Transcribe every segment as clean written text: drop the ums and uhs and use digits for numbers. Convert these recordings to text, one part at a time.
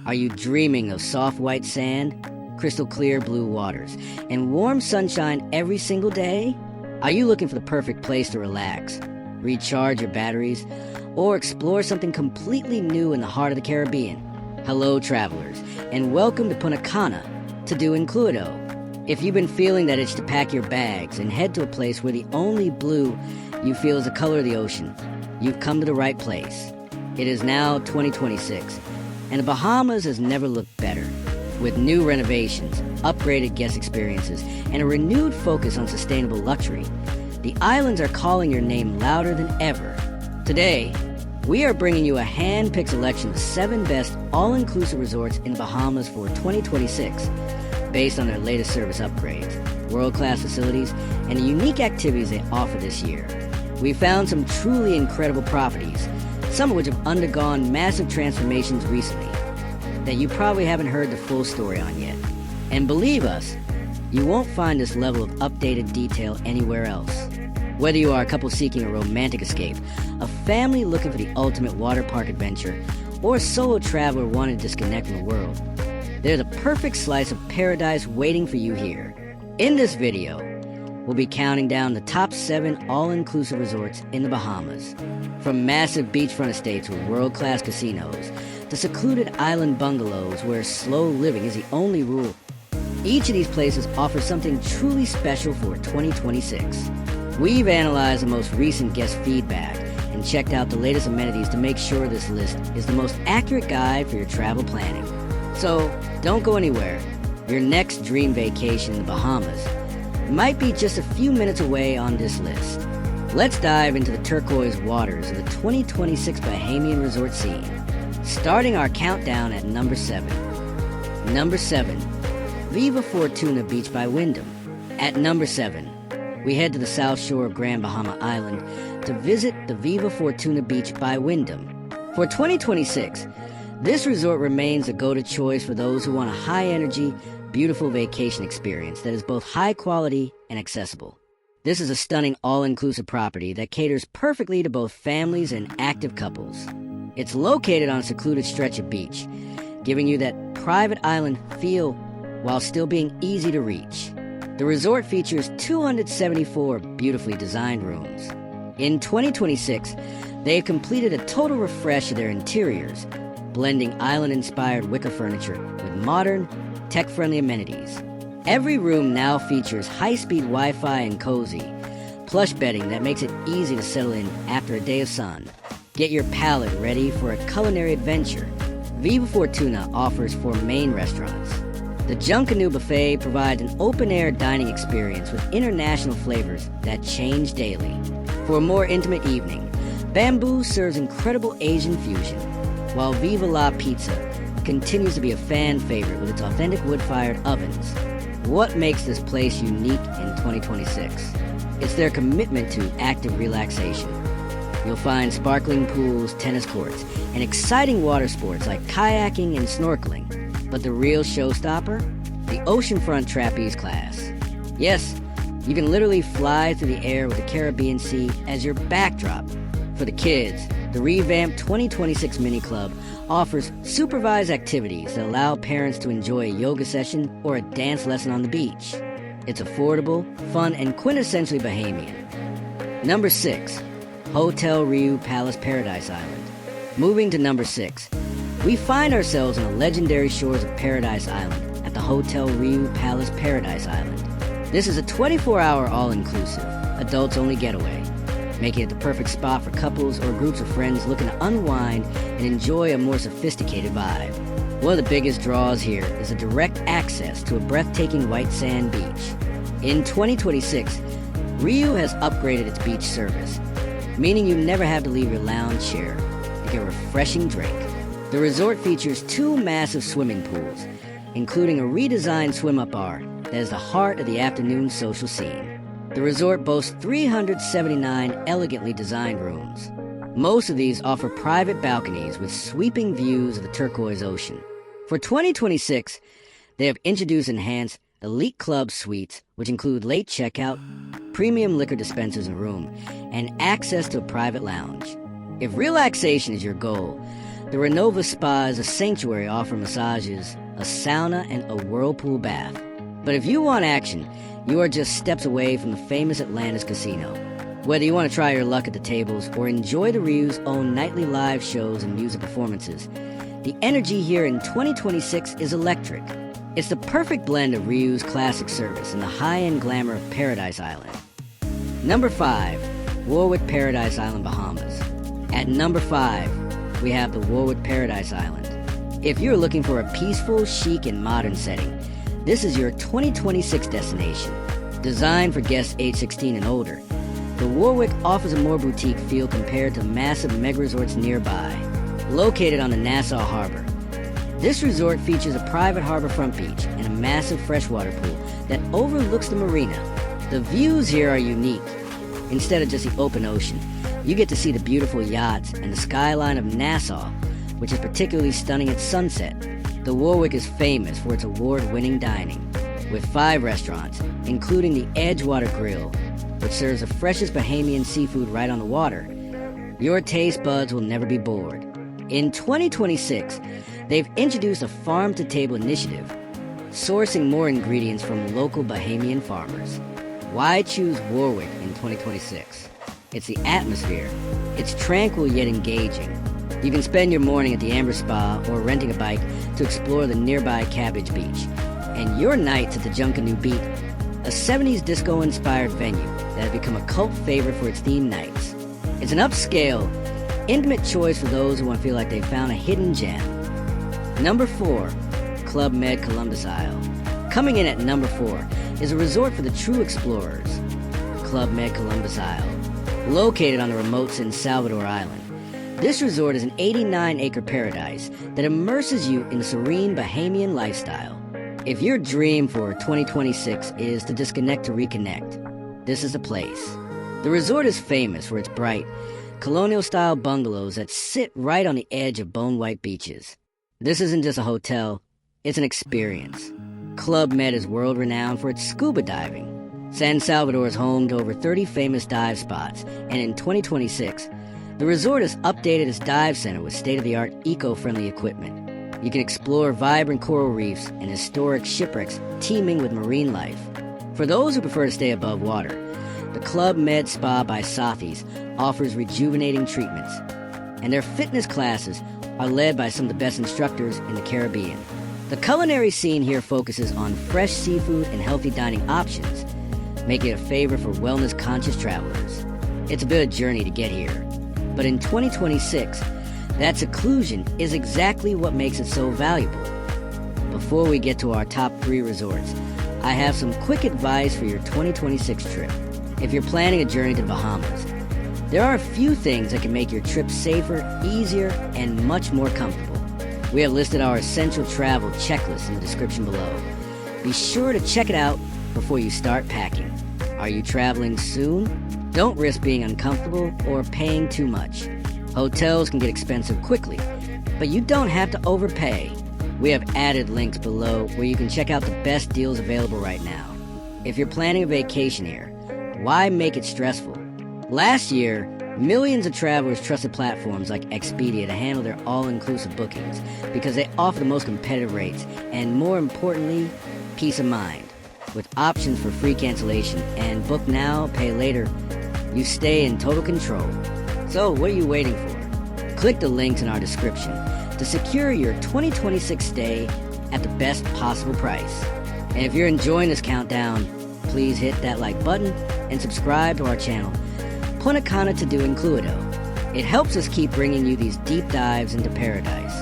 Are you dreaming of soft white sand, crystal clear blue waters, and warm sunshine every single day? Are you looking for the perfect place to relax, recharge your batteries, or explore something completely new in the heart of the Caribbean? Hello, travelers, and welcome to Punta Cana to do Incluido. If you've been feeling that itch to pack your bags and head to a place where the only blue you feel is the color of the ocean, you've come to the right place. It is now 2026, and the Bahamas has never looked better. With new renovations, upgraded guest experiences, and a renewed focus on sustainable luxury, the islands are calling your name louder than ever. Today, we are bringing you a hand-picked selection of 7 best all-inclusive resorts in the Bahamas for 2026, based on their latest service upgrades, world-class facilities, and the unique activities they offer this year. We found some truly incredible properties, some of which have undergone massive transformations recently, that you probably haven't heard the full story on yet. And believe us, you won't find this level of updated detail anywhere else. Whether you are a couple seeking a romantic escape, a family looking for the ultimate water park adventure, or a solo traveler wanting to disconnect from the world, there's a perfect slice of paradise waiting for you here. In this video, we'll be counting down the top 7 all-inclusive resorts in the Bahamas. From massive beachfront estates with world-class casinos, to secluded island bungalows where slow living is the only rule. Each of these places offers something truly special for 2026. We've analyzed the most recent guest feedback and checked out the latest amenities to make sure this list is the most accurate guide for your travel planning. So, don't go anywhere. Your next dream vacation in the Bahamas might be just a few minutes away on this list. Let's dive into the turquoise waters of the 2026 Bahamian resort scene, starting our countdown at number 7. Number 7, Viva Fortuna Beach by Wyndham. At number 7, we head to the south shore of Grand Bahama Island to visit the Viva Fortuna Beach by Wyndham. For 2026, this resort remains a go-to choice for those who want a high-energy, beautiful vacation experience that is both high quality and accessible. This is a stunning all-inclusive property that caters perfectly to both families and active couples. It's located on a secluded stretch of beach, giving you that private island feel while still being easy to reach. The resort features 274 beautifully designed rooms. In 2026, they have completed a total refresh of their interiors, blending island-inspired wicker furniture with modern, tech-friendly amenities. Every room now features high-speed Wi-Fi and cozy, plush bedding that makes it easy to settle in after a day of sun. Get your palate ready for a culinary adventure. Viva Fortuna offers 4 main restaurants. The Junkanoo Buffet provides an open-air dining experience with international flavors that change daily. For a more intimate evening, Bamboo serves incredible Asian fusion, while Viva La Pizza continues to be a fan favorite with its authentic wood-fired ovens. What makes this place unique in 2026? It's their commitment to active relaxation. You'll find sparkling pools, tennis courts, and exciting water sports like kayaking and snorkeling. But the real showstopper? The oceanfront trapeze class. Yes, you can literally fly through the air with the Caribbean Sea as your backdrop. For the kids, the revamped 2026 Mini Club offers supervised activities that allow parents to enjoy a yoga session or a dance lesson on the beach. It's affordable, fun, and quintessentially Bahamian. Number 6, Hotel Riu Palace Paradise Island. Moving to number 6, we find ourselves on the legendary shores of Paradise Island at the Hotel Riu Palace Paradise Island. This is a 24-hour all-inclusive, adults-only getaway, making it the perfect spot for couples or groups of friends looking to unwind and enjoy a more sophisticated vibe. One of the biggest draws here is the direct access to a breathtaking white sand beach. In 2026, Riu has upgraded its beach service, meaning you never have to leave your lounge chair to get a refreshing drink. The resort features 2 massive swimming pools, including a redesigned swim-up bar that is the heart of the afternoon social scene. The resort boasts 379 elegantly designed rooms. Most of these offer private balconies with sweeping views of the turquoise ocean. For 2026, they have introduced enhanced elite club suites, which include late checkout, premium liquor dispensers in the room, and access to a private lounge. If relaxation is your goal, The Renova Spa is a sanctuary offering massages, a sauna, and a whirlpool bath. But if you want action, you are just steps away from the famous Atlantis Casino. Whether you want to try your luck at the tables or enjoy the Ryu's own nightly live shows and music performances, the energy here in 2026 is electric. It's the perfect blend of Ryu's classic service and the high-end glamour of Paradise Island. Number 5, Warwick Paradise Island, Bahamas. At number 5, we have the Warwick Paradise Island. If you're looking for a peaceful, chic, and modern setting, this is your 2026 destination. Designed for guests age 16 and older, the Warwick offers a more boutique feel compared to massive mega resorts nearby. Located on the Nassau Harbor, this resort features a private harborfront beach and a massive freshwater pool that overlooks the marina. The views here are unique. Instead of just the open ocean, you get to see the beautiful yachts and the skyline of Nassau, which is particularly stunning at sunset. The Warwick is famous for its award-winning dining, with 5 restaurants, including the Edgewater Grill, which serves the freshest Bahamian seafood right on the water. Your taste buds will never be bored. In 2026, they've introduced a farm-to-table initiative, sourcing more ingredients from local Bahamian farmers. Why choose Warwick in 2026? It's the atmosphere. It's tranquil yet engaging. You can spend your morning at the Amber Spa or renting a bike to explore the nearby Cabbage Beach. And your nights at the Junkanoo Beat, a 70s disco-inspired venue that has become a cult favorite for its themed nights. It's an upscale, intimate choice for those who want to feel like they found a hidden gem. Number 4, Club Med Columbus Isle. Coming in at number 4 is a resort for the true explorers, Club Med Columbus Isle. Located on the remote San Salvador Island, this resort is an 89-acre paradise that immerses you in a serene Bahamian lifestyle. If your dream for 2026 is to disconnect to reconnect, this is the place. The resort is famous for its bright, colonial-style bungalows that sit right on the edge of bone-white beaches. This isn't just a hotel, it's an experience. Club Med is world-renowned for its scuba diving. San Salvador is home to over 30 famous dive spots, and in 2026, the resort has updated its dive center with state-of-the-art eco-friendly equipment. You can explore vibrant coral reefs and historic shipwrecks teeming with marine life. For those who prefer to stay above water, the Club Med Spa by Sothies offers rejuvenating treatments, and their fitness classes are led by some of the best instructors in the Caribbean. The culinary scene here focuses on fresh seafood and healthy dining options, making it a favorite for wellness-conscious travelers. It's a bit of a journey to get here, but in 2026, that seclusion is exactly what makes it so valuable. Before we get to our top 3 resorts, I have some quick advice for your 2026 trip. If you're planning a journey to the Bahamas, there are a few things that can make your trip safer, easier, and much more comfortable. We have listed our essential travel checklist in the description below. Be sure to check it out before you start packing. Are you traveling soon? Don't risk being uncomfortable or paying too much. Hotels can get expensive quickly, but you don't have to overpay. We have added links below where you can check out the best deals available right now. If you're planning a vacation here, why make it stressful? Last year, millions of travelers trusted platforms like Expedia to handle their all-inclusive bookings because they offer the most competitive rates and, more importantly, peace of mind. With options for free cancellation and book now, pay later, you stay in total control. So what are you waiting for? Click the links in our description to secure your 2026 stay at the best possible price. And if you're enjoying this countdown, please hit that like button and subscribe to our channel, Punta Cana to do Incluido. It helps us keep bringing you these deep dives into paradise.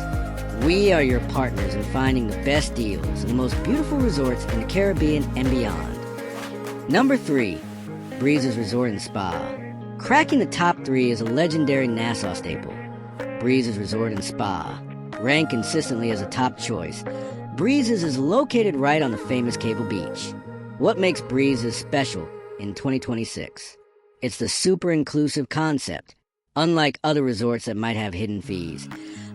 We are your partners in finding the best deals and the most beautiful resorts in the Caribbean and beyond. Number 3, Breeze's Resort and Spa. Cracking the top 3 is a legendary Nassau staple. Breeze's Resort and Spa, ranked consistently as a top choice. Breeze's is located right on the famous Cable Beach. What makes Breeze's special in 2026? It's the super inclusive concept. Unlike other resorts that might have hidden fees,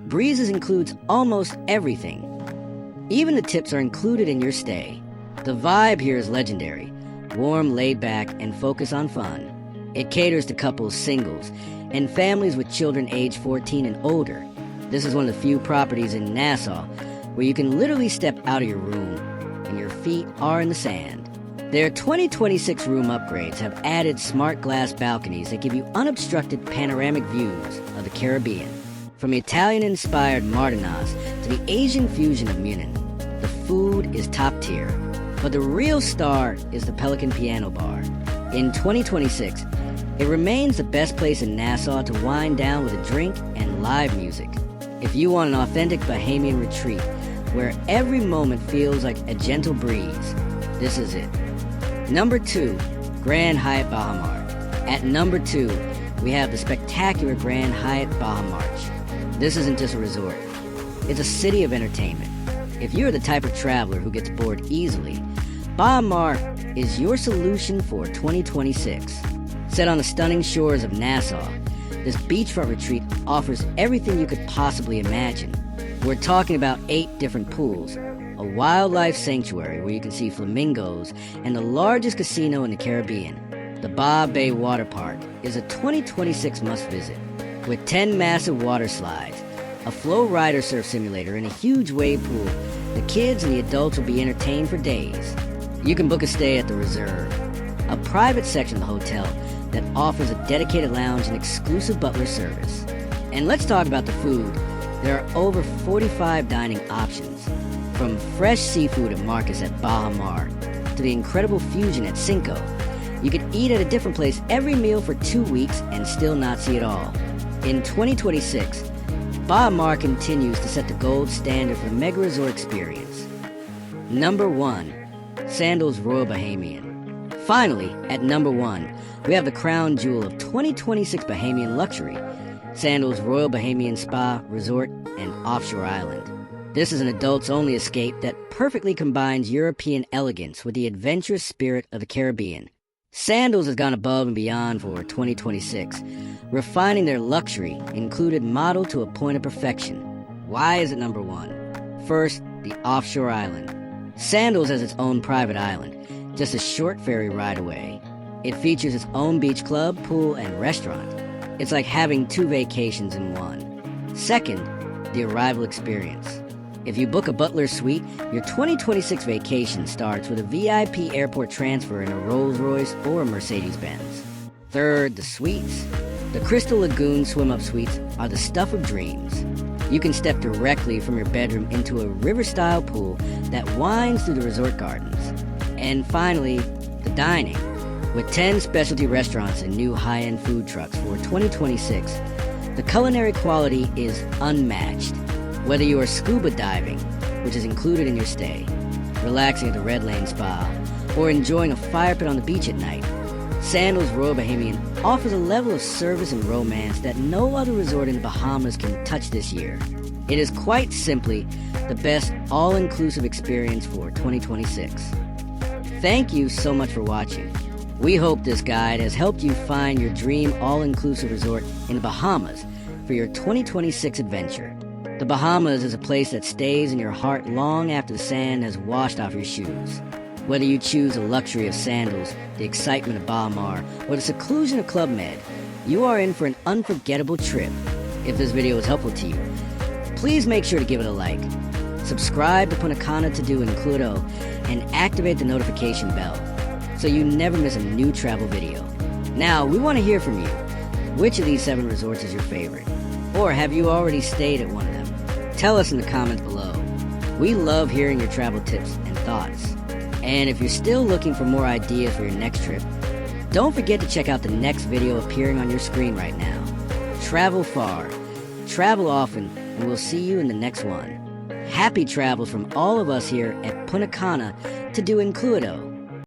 Breeze's includes almost everything. Even the tips are included in your stay. The vibe here is legendary, warm, laid back, and focused on fun. It caters to couples, singles, and families with children aged 14 and older. This is one of the few properties in Nassau where you can literally step out of your room and your feet are in the sand. Their 2026 room upgrades have added smart glass balconies that give you unobstructed panoramic views of the Caribbean. From Italian-inspired Martinas to the Asian fusion of Munich, the food is top tier. But the real star is the Pelican Piano Bar. In 2026, it remains the best place in Nassau to wind down with a drink and live music. If you want an authentic Bahamian retreat where every moment feels like a gentle breeze, this is it. Number 2, Grand Hyatt Bahamas. At number 2, we have the spectacular Grand Hyatt Bahamas. This isn't just a resort. It's a city of entertainment. If you're the type of traveler who gets bored easily, Bahamas is your solution for 2026. Set on the stunning shores of Nassau, this beachfront retreat offers everything you could possibly imagine. We're talking about 8 different pools, a wildlife sanctuary where you can see flamingos, and the largest casino in the Caribbean. The Baha Bay Water Park is a 2026 must-visit. With 10 massive water slides, a flow rider surf simulator, and a huge wave pool, the kids and the adults will be entertained for days. You can book a stay at the Reserve, a private section of the hotel that offers a dedicated lounge and exclusive butler service. And let's talk about the food. There are over 45 dining options, from fresh seafood at Marcus at Bahamas to the incredible fusion at Cinco. You can eat at a different place every meal for 2 weeks and still not see it all. In 2026, Bahamas continues to set the gold standard for the mega resort experience. Number 1, Sandals Royal Bahamian. Finally, at number 1, we have the crown jewel of 2026 Bahamian luxury, Sandals Royal Bahamian Spa, Resort, and Offshore Island. This is an adults-only escape that perfectly combines European elegance with the adventurous spirit of the Caribbean. Sandals has gone above and beyond for 2026, refining their luxury, included model to a point of perfection. Why is it number 1? First, the Offshore Island. Sandals has its own private island, just a short ferry ride away. It features its own beach club, pool, and restaurant. It's like having 2 vacations in one. Second, the arrival experience. If you book a butler suite, your 2026 vacation starts with a VIP airport transfer in a Rolls-Royce or a Mercedes-Benz. Third, the suites. The Crystal Lagoon swim-up suites are the stuff of dreams. You can step directly from your bedroom into a river-style pool that winds through the resort gardens. And finally, the dining. With 10 specialty restaurants and new high-end food trucks for 2026, the culinary quality is unmatched. Whether you are scuba diving, which is included in your stay, relaxing at the Red Lane Spa, or enjoying a fire pit on the beach at night, Sandals Royal Bahamian offers a level of service and romance that no other resort in the Bahamas can touch this year. It is quite simply the best all-inclusive experience for 2026. Thank you so much for watching. We hope this guide has helped you find your dream all-inclusive resort in the Bahamas for your 2026 adventure. The Bahamas is a place that stays in your heart long after the sand has washed off your shoes. Whether you choose the luxury of Sandals, the excitement of Bahamas, or the seclusion of Club Med, you are in for an unforgettable trip. If this video was helpful to you, please make sure to give it a like. Subscribe to Punta Cana to do Incluido, and activate the notification bell so you never miss a new travel video. Now, we want to hear from you. Which of these 7 resorts is your favorite? Or have you already stayed at one of them? Tell us in the comments below. We love hearing your travel tips and thoughts. And if you're still looking for more ideas for your next trip, don't forget to check out the next video appearing on your screen right now. Travel far, travel often, and we'll see you in the next one. Happy travels from all of us here at Punta Cana to do Incluido.